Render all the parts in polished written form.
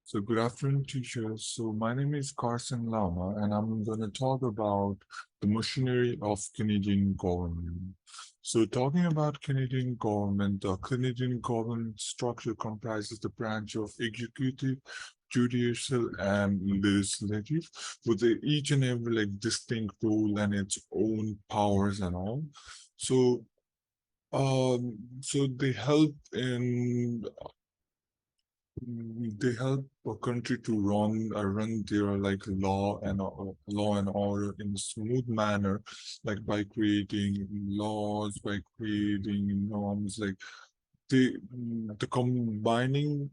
So good afternoon, teachers. So my name is Carson Lama, and I'm going to talk about the machinery of Canadian government. So talking about Canadian government, the Canadian government structure comprises the branch of executive, judicial, and legislative, with each and every distinct role and its own powers and all. So so they help a country to run their law and order in a smooth manner, like by creating laws, by creating norms, like the combining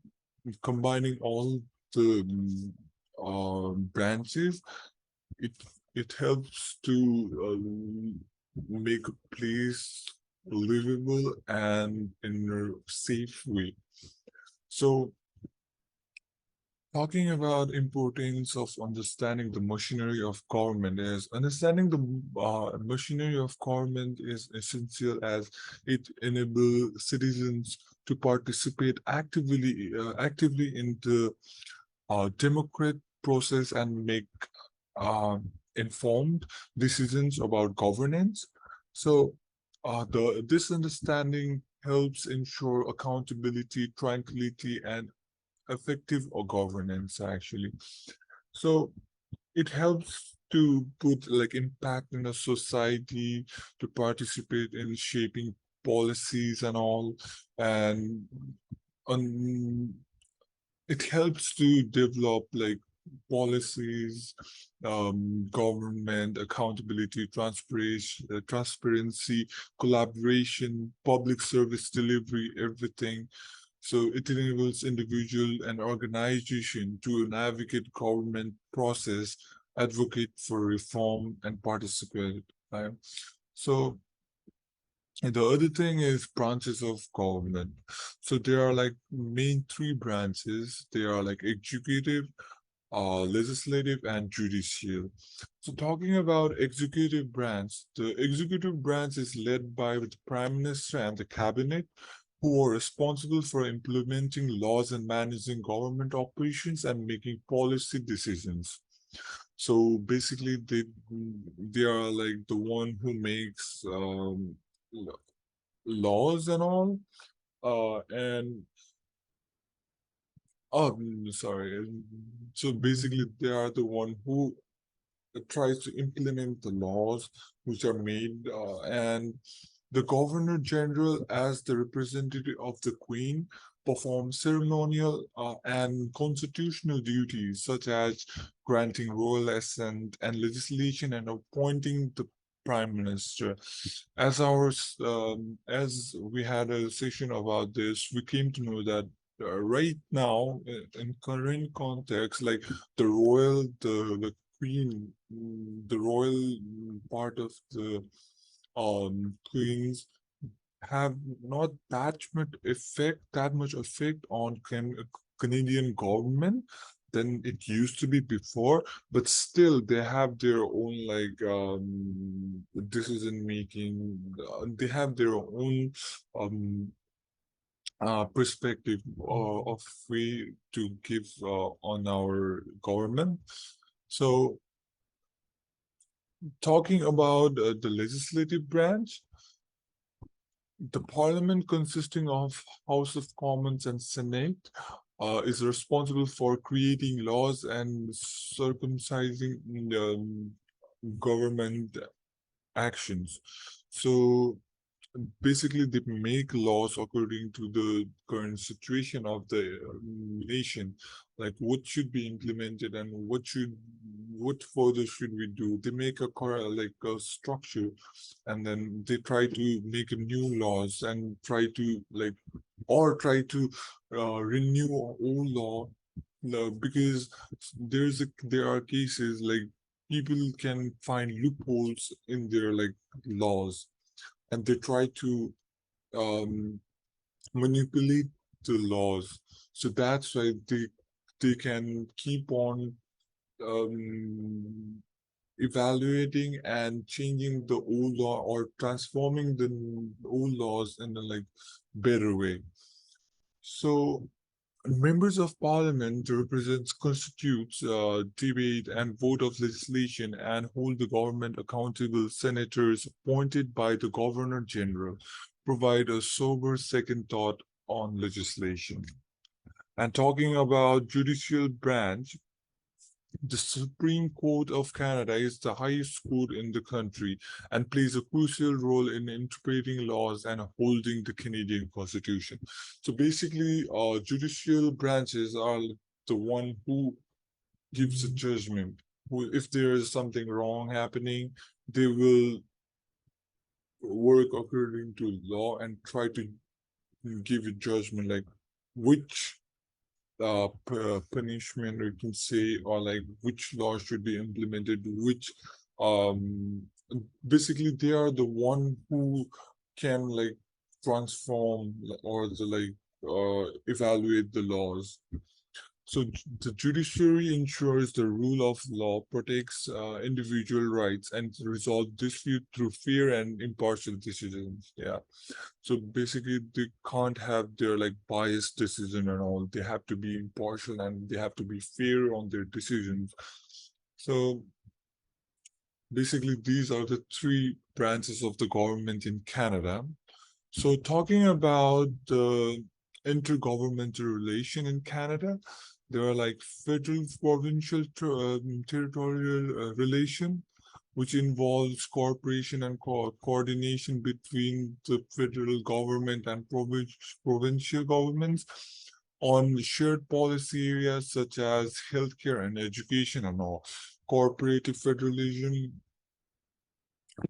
all the branches. It it helps to make a place livable and in a safe way. So talking about importance of understanding the machinery of government is understanding the machinery of government is essential as it enables citizens to participate actively in the democratic process and make uh, informed decisions about governance. So the this understanding helps ensure accountability, tranquility, and effective or governance actually. So it helps to put impact in a society, to participate in shaping policies and all, and um, it helps to develop policies, government accountability, transparency, collaboration, public service delivery, everything. So it enables individual and organization to navigate government process, advocate for reform, and participate. Right? So and the other thing is branches of government. So there are main three branches. They are executive, legislative, and judicial. So talking about executive branch, the executive branch is led by the prime minister and the cabinet, who are responsible for implementing laws and managing government operations and making policy decisions. So basically, they are like the one who makes laws and all. And sorry. So basically, they are the one who tries to implement the laws which are made, and the Governor General, as the representative of the Queen, performs ceremonial and constitutional duties such as granting royal assent and legislation and appointing the Prime Minister. As we had a session about this, we came to know that right now, in current context, like the queen, the royal part of the queens have not that much effect on Canadian government than it used to be before, but still they have their own decision making. They have their own um perspective of way to give on our government. So talking about the legislative branch, the parliament consisting of House of Commons and Senate is responsible for creating laws and circumcising government actions. So basically, they make laws according to the current situation of the nation, like what should be implemented and what further should we do. They make a structure, and then they try to make new laws and try to renew old law. No, because there are cases like people can find loopholes in their laws, and they try to um, manipulate the laws. So that's why they can keep on um, evaluating and changing the old law or transforming the old laws in a better way. So Members of parliament represents, constitutes, debate and vote of legislation and hold the government accountable. Senators appointed by the Governor General provide a sober second thought on legislation. And talking about judicial branch, the Supreme Court of Canada is the highest court in the country and plays a crucial role in interpreting laws and holding the Canadian Constitution. So basically, judicial branches are the one who gives a judgment. Who, if there is something wrong happening, they will work according to law and try to give a judgment, like which punishment, we can say, or like which law should be implemented, which um basically they are the one who can like transform or the like evaluate the laws. So the judiciary ensures the rule of law, protects individual rights, and resolve dispute through fair and impartial decisions. Yeah. So basically, they can't have their like biased decision and all. They have to be impartial and they have to be fair on their decisions. So basically, these are the three branches of the government in Canada. So talking about the intergovernmental relation in Canada, there are like federal, provincial, territorial relation, which involves cooperation and coordination between the federal government and provincial governments on shared policy areas such as healthcare and education and all. Cooperative federalism,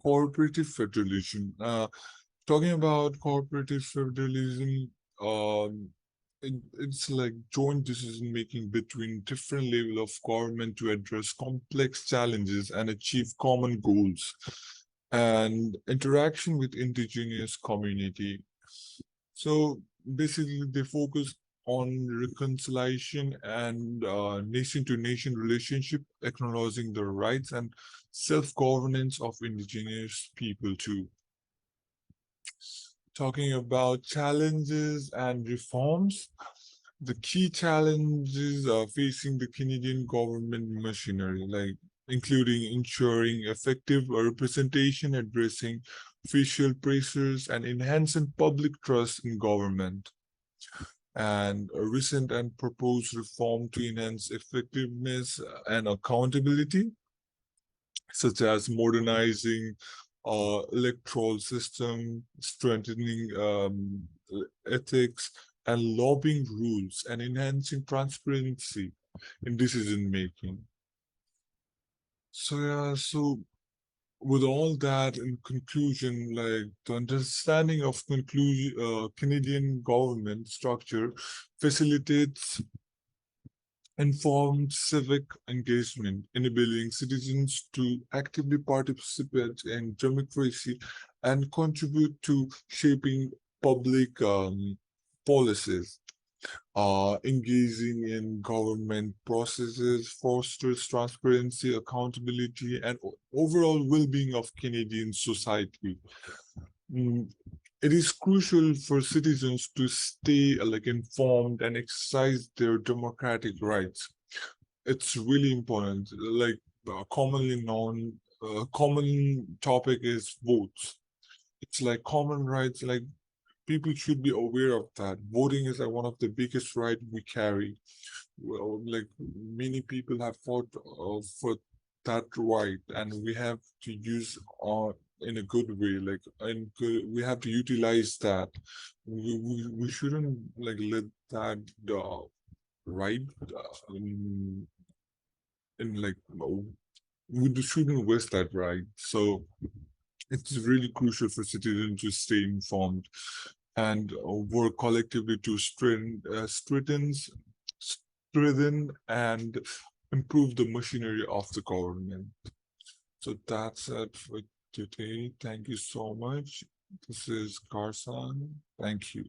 cooperative federalism. Talking about cooperative federalism, it's like joint decision making between different level of government to address complex challenges and achieve common goals, and interaction with indigenous community. So basically, they focus on reconciliation and nation-to-nation relationship, acknowledging the rights and self-governance of indigenous people too. Talking about challenges and reforms, the key challenges are facing the Canadian government machinery, like including ensuring effective representation, addressing facial pressures, and enhancing public trust in government. And a recent and proposed reform to enhance effectiveness and accountability, such as modernizing electoral system, strengthening ethics and lobbying rules, and enhancing transparency in decision making. So yeah, so with all that, in conclusion, like the understanding of Canadian government structure facilitates informed civic engagement, enabling citizens to actively participate in democracy and contribute to shaping public policies. Engaging in government processes fosters transparency, accountability, and overall well-being of Canadian society. Mm, it is crucial for citizens to stay like informed and exercise their democratic rights. It's really important. Like commonly known, common topic is votes. It's like common rights. Like people should be aware of that. Voting is like one of the biggest right we carry. Well, like many people have fought for that right, and we have to use in a good way. Like, and we have to utilize that. We shouldn't like let that right in like we shouldn't waste that right. So it's really crucial for citizens to stay informed and work collectively to strengthen and improve the machinery of the government. So that's it for today. Thank you so much. This is Carson. Thank you.